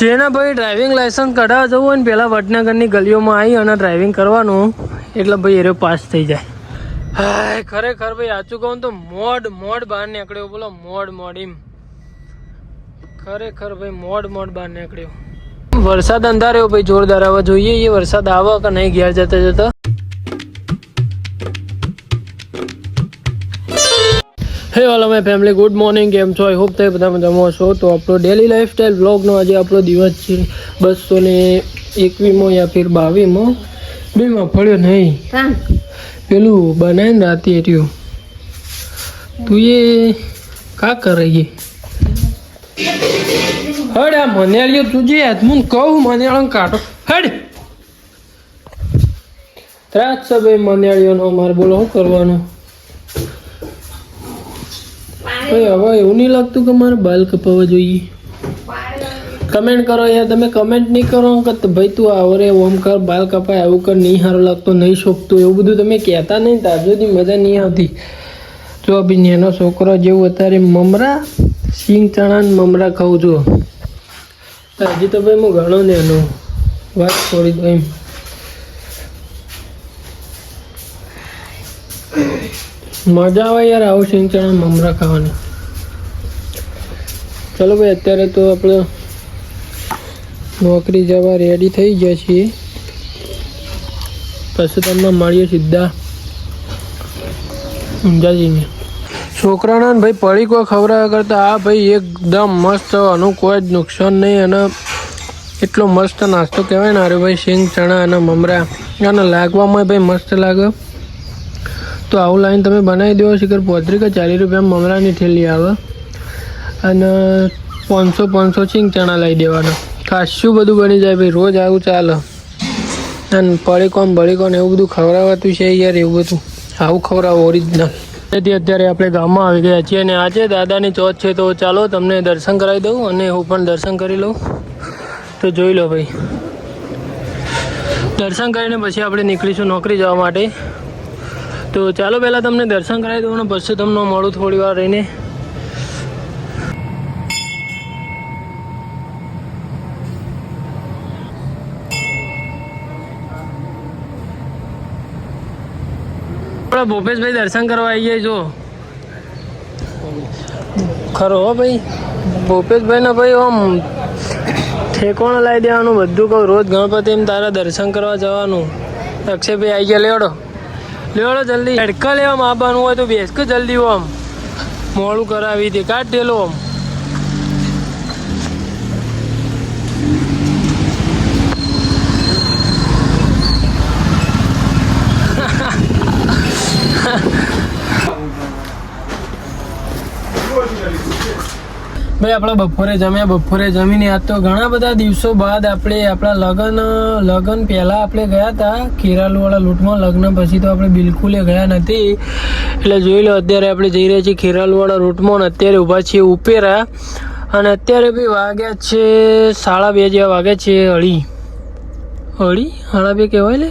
જેના ભાઈ driving licence કઢાવવા જવું હોય ને પહેલાં વડનગરની ગલીઓમાં આવી અને ડ્રાઇવિંગ કરવાનું એટલે ભાઈ એરો પાસ થઈ જાય. હા ખરેખર ભાઈ સાચું કહું તો મોડ બહાર નીકળ્યો. બોલો મોડ એમ ખરેખર ભાઈ મોડ બહાર નીકળ્યો. વરસાદ અંધાર્યો ભાઈ જોરદાર. હવે જોઈએ એ વરસાદ આવે કે નહીં ઘેર જતા. હે all my family, good morning. કેમ છો? આઈ હોપ તમે બધા મજામાં છો. તો આપણો ડેલી લાઈફસ્ટાઈલ વ્લોગનો આજે આપણો દિવસ છે 221મો યા ફિર 22મો. બેમાં પડ્યો નહીં પેલું બનાવીને રાતે એટલું તું એ કા કરાઈએ હડ આ મનેળીઓ તું જે હાથમું કહું મનેળો કાઢો હડ ત્રાસ છે ભાઈ મનેળીઓનો. અમારે બોલો શું કરવાનું? હવે એવું નહીં લાગતું કે મારે બાલ કપાવવા જોઈએ? કમેન્ટ કરો યાર. તમે કમેન્ટ નહીં કરો કે ભાઈ તું આવરે ઓમ કર બાલ કપાય આવું કર, નહીં સારું લાગતો, નહીં શોભતું, એવું બધું તમે કહેતા નહીં. તાર સુધી મજા નહીં આવતી. જો બી નેનો છોકરો જેવું અત્યારે મમરા સિંગ ચણા મમરા ખાઉં છું. હજી તો ભાઈ હું ઘણો નેનો વાત છોડી દો એમ. મજા આવે યાર આવું સિંગ ચણા મમરા ખાવાની. ચલો ભાઈ અત્યારે તો આપણે નોકરી જવા રેડી થઈ ગયા છીએ. પછી તમને મળીએ સીધા ઊંઝાજીને. છોકરાના ભાઈ પડીકો ખવડાવ્યા કરતાં આ ભાઈ એકદમ મસ્ત, આનું કોઈ જ નુકસાન નહીં અને એટલો મસ્ત નાસ્તો કહેવાય ને. અરે ભાઈ સિંગ ચણા અને મમરા અને લાગવામાં ભાઈ મસ્ત લાગે. તો આવું લાઈન તમે બનાવી દો. શિખર 35 કે 40 રૂપિયા મમરાની થેલી આવે અને 500 સિંગ ચણા લઈ દેવાના. ખાસું બધું બની જાય ભાઈ. રોજ આવું ચાલે. અને બળીકોન એવું બધું ખવડાવવાતું છે યાર. એવું બધું આવું ખવડાવો ઓરિજિનલ. તેથી અત્યારે આપણે ગામમાં આવી ગયા છીએ અને આજે દાદાની ચોથ છે. તો ચાલો તમને દર્શન કરાવી દઉં અને હું પણ દર્શન કરી લઉં. તો જોઈ લો ભાઈ. દર્શન કરીને પછી આપણે નીકળીશું નોકરી જવા માટે. તો ચાલો પહેલાં તમને દર્શન કરાવી દઉં અને પછી તમને મળું થોડી વાર રહીને. આપણા ભૂપેશભાઈ દર્શન કરવા આવી જાય. જો ખરો હો ભાઈ ભૂપેશભાઈને ભાઈ આમ ઠેકોણ લાવી દેવાનું બધું. કહું રોજ ગણપતિ એમ તારા દર્શન કરવા જવાનું. અક્ષયભાઈ આવી ગયા. લેવડો જલ્દી. હેડકા લેવામાં આવવાનું હોય તો બેસ કે જલ્દી આમ મોડું કરાવી દે. કાઢ ઢેલો આમ. ભાઈ આપણે બપોરે જમીને આજ તો ઘણા બધા દિવસો બાદ આપણે આપણા લગન પહેલાં આપણે ગયા હતા ખેરાલુવાળા લૂંટમાં. લગ્ન પછી તો આપણે બિલકુલ ગયા નથી. એટલે જોઈ લો અત્યારે આપણે જઈ રહ્યા છીએ ખેરાલુવાળા લૂંટમાં. અત્યારે ઊભા છીએ ઉપેરા અને અત્યારે બી વાગ્યા છે 2:30 જેવા વાગ્યા છે. અઢી 2:30 કહેવાય લે.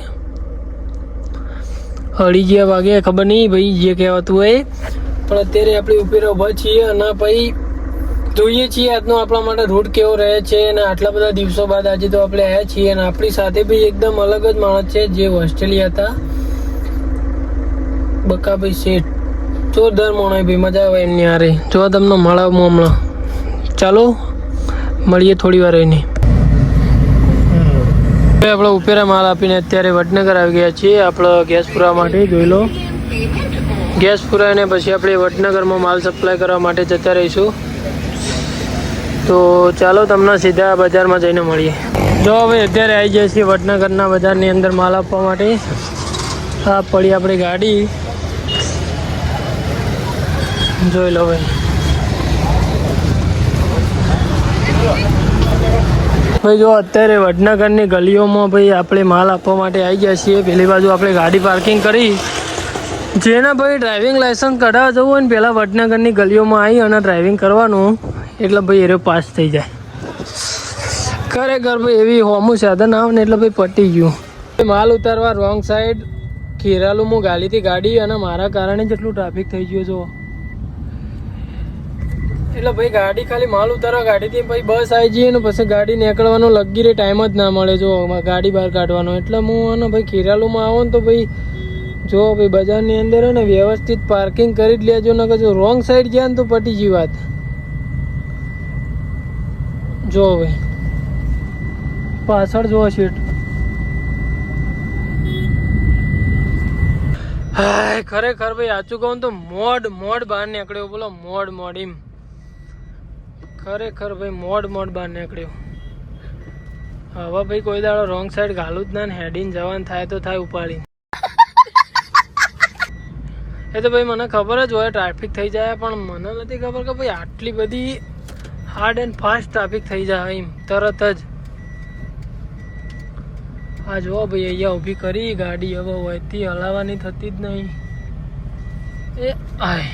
2:30 જેવા વાગ્યા ખબર નહીં ભાઈ જે કહેવાતું હોય. પણ અત્યારે આપણે ઉપેરા ઊભા છીએ અને ભાઈ જોઈએ છીએ આજનો આપણા માટે રૂટ કેવો રહે છે. અને આટલા બધા દિવસો બાદ આજે તો આપણે આવ્યા છીએ અને આપણી સાથે બી એકદમ અલગ જ માણસ છે જે ઓસ્ટ્રેલિયા હતા. બકાભાઈ શેઠ જોરદાર માણસ ભાઈ. મજા આવે એમની હારે. જો તમને મળાવું હમણાં. ચાલો મળીએ થોડી વાર રહીને. આપણે ઉપેરા માલ આપીને અત્યારે વડનગર આવી ગયા છીએ આપણે ગેસ પુરાવા માટે. જોઈ લો ગેસ પુરાવીને પછી આપણે વડનગરમાં માલ સપ્લાય કરવા માટે જતા રહીશું. તો ચાલો તમને સીધા બજારમાં જઈને મળીએ. જો હવે અત્યારે આવી જાય છીએ વડનગરના બજારની અંદર માલ આપવા માટે. આ પડી આપણી ગાડી. જોઈ લો ભાઈ. જો અત્યારે વડનગરની ગલીઓમાં ભાઈ આપણે માલ આપવા માટે આવી ગયા છીએ. પેલી બાજુ આપણે ગાડી પાર્કિંગ કરી. જેના ભાઈ ડ્રાઇવિંગ લાયસન્સ કઢાવવા જવું હોય ને પહેલાં વડનગરની ગલીઓમાં આવી અને ડ્રાઇવિંગ કરવાનું એટલે ભાઈ એરો પાસ થઈ જાય. ખરેખર ભાઈ એવી હોમું સાધન આવે ને એટલે ભાઈ પટી ગયું. માલ ઉતારવા રોંગ સાઈડ ખેરાલું હું ગાલીથી ગાડી અને મારા કારણે જેટલું ટ્રાફિક થઈ ગયું. જો એટલે ભાઈ ગાડી ખાલી માલ ઉતારવા ગાડીથી પછી બસ આવી જઈએ ને પછી ગાડી નીકળવાનો લગી રે ટાઈમ જ ના મળે જો ગાડી બહાર કાઢવાનો. એટલે હું ને ભાઈ ખીરાલુમાં આવો ને તો ભાઈ જો ભાઈ બજારની અંદર ને વ્યવસ્થિત પાર્કિંગ કરી જ લેજો ને કે જો રોંગ સાઈડ જાય ને તો પટી ગઈ વાત. જો ભાઈ પાછળ જો સીટ. હા ખરેખર ભાઈ સાચું કહું તો મોડ બહાર નીકળ્યો. બોલો મોડ એમ ખરેખર ભાઈ મોડ બહાર નીકળ્યો. હવે ભાઈ કોઈ દાડો રોંગ સાઈડ ઘાલું જ ના ને હેડીને જવાનું થાય તો થાય ઉપાડી. એ તો ભાઈ મને ખબર જ હોય ટ્રાફિક થઈ જાય પણ મને નથી ખબર કે ભાઈ આટલી બધી હાર્ડ એન્ડ ફાસ્ટ ટ્રાફિક થઈ જાય એમ તરત જ. હા જો ભાઈ અહીંયા ઊભી કરી ગાડી હવે હોયથી હલાવવાની થતી જ નહીં. એ આય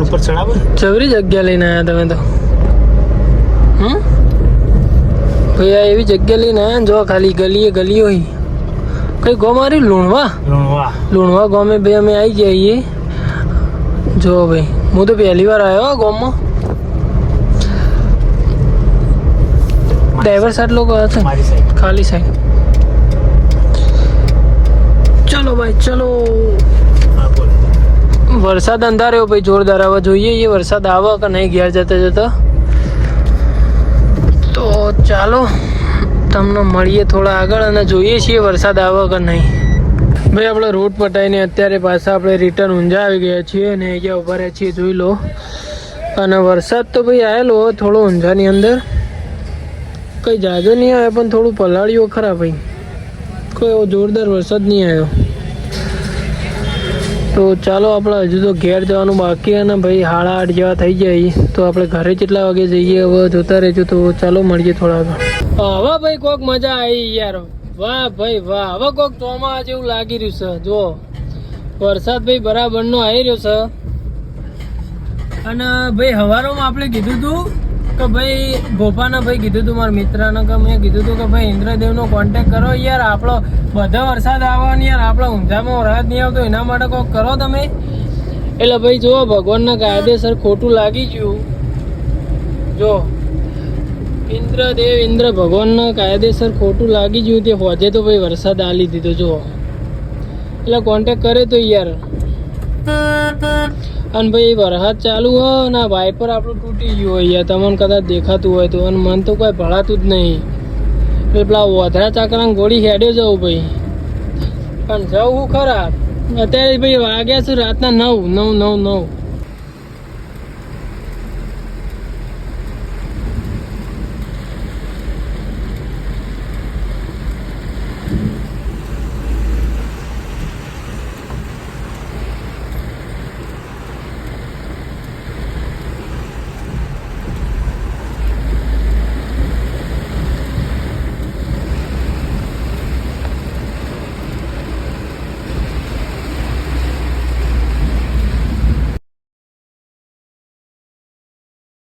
ઉપર ચડાવો ચવરી જગ્યા લઈને આવ્યા તમે તો. ભાઈ આ એવી જગ્યા લઈને આવ્યા જો ખાલી ગલી હોય કઈ ગો મારી લુણવા ગામે ભાઈ અમે આવી જઈએ. જો ભાઈ હું તો પહેલી વાર આવ્યો ગામમાં. ડ્રાઈવર સાઈડ લોકો હશે ખાલી સાઈડ. ચલો ભાઈ ચલો. વરસાદ અંધાર્યો ભાઈ જોરદાર. હવે જોઈએ એ વરસાદ આવે કે નહીં ઘેર જતા તો ચાલો તમને મળીએ થોડા આગળ અને જોઈએ છીએ વરસાદ આવે કે નહીં. ભાઈ આપણે રોડ પટાઈને અત્યારે પાછા આપણે રિટર્ન ઊંઝા આવી ગયા છીએ અને અહીંયા ઉભા રહ્યા છીએ જોઈ લો. અને વરસાદ તો ભાઈ આવેલો થોડો ઊંઝાની અંદર કંઈ જાજો નહીં આવે પણ થોડું પલાળ્યો ખરા ભાઈ. કોઈ એવો જોરદાર વરસાદ નહીં આવ્યો. તો ચાલો આપણે હજુ તો ઘેર જવાનું બાકી અને ભાઈ 8:30 જેવા થઈ જાય તો આપણે ઘરે કેટલા વાગે જઈએ હવે જોતા રહેજો. તો ચાલો મળીએ થોડા આગળ. હવે ભાઈ કોક મજા આવી યાર. વાહ ભાઈ વાહ. હવે કોક ચોમાસા જેવું લાગી રહ્યું છે. જો વરસાદ ભાઈ બરાબરનો આવી રહ્યો છે. અને ભાઈ હવારોમાં આપણે કીધું હતું કે ભાઈ ગોપાને ભાઈ કીધું હતું મારા મિત્રને કે મેં કીધું હતું કે ભાઈ ઇન્દ્રદેવનો કોન્ટેક કરો યાર. આપણો બધા વરસાદ આવવાની યાર આપણે ઊંઝામાં વરસાદ નહીં આવતો એના માટે કોક કરો તમે. એટલે ભાઈ જો ભગવાનના કાયદેસર ખોટું લાગી ગયું. જો ઇન્દ્ર ભગવાનના કાયદેસર ખોટું લાગી ગયું તે હોજે તો ભાઈ વરસાદ આલી દીધો. જો એટલે કોન્ટેક કરે તો યાર. અને ભાઈ વરસાદ ચાલુ હોય ને વાઇપર આપણું તૂટી ગયું હોય યાર તમને કદાચ દેખાતું હોય તો. અને મન તો કોઈ ભળાતું જ નહીં. પેલા વધરા ચાકરાને ગોળી હેડ્યો જવું ભાઈ. પણ જવું ખરા અત્યારે ભાઈ વાગ્યા છું રાતના 9.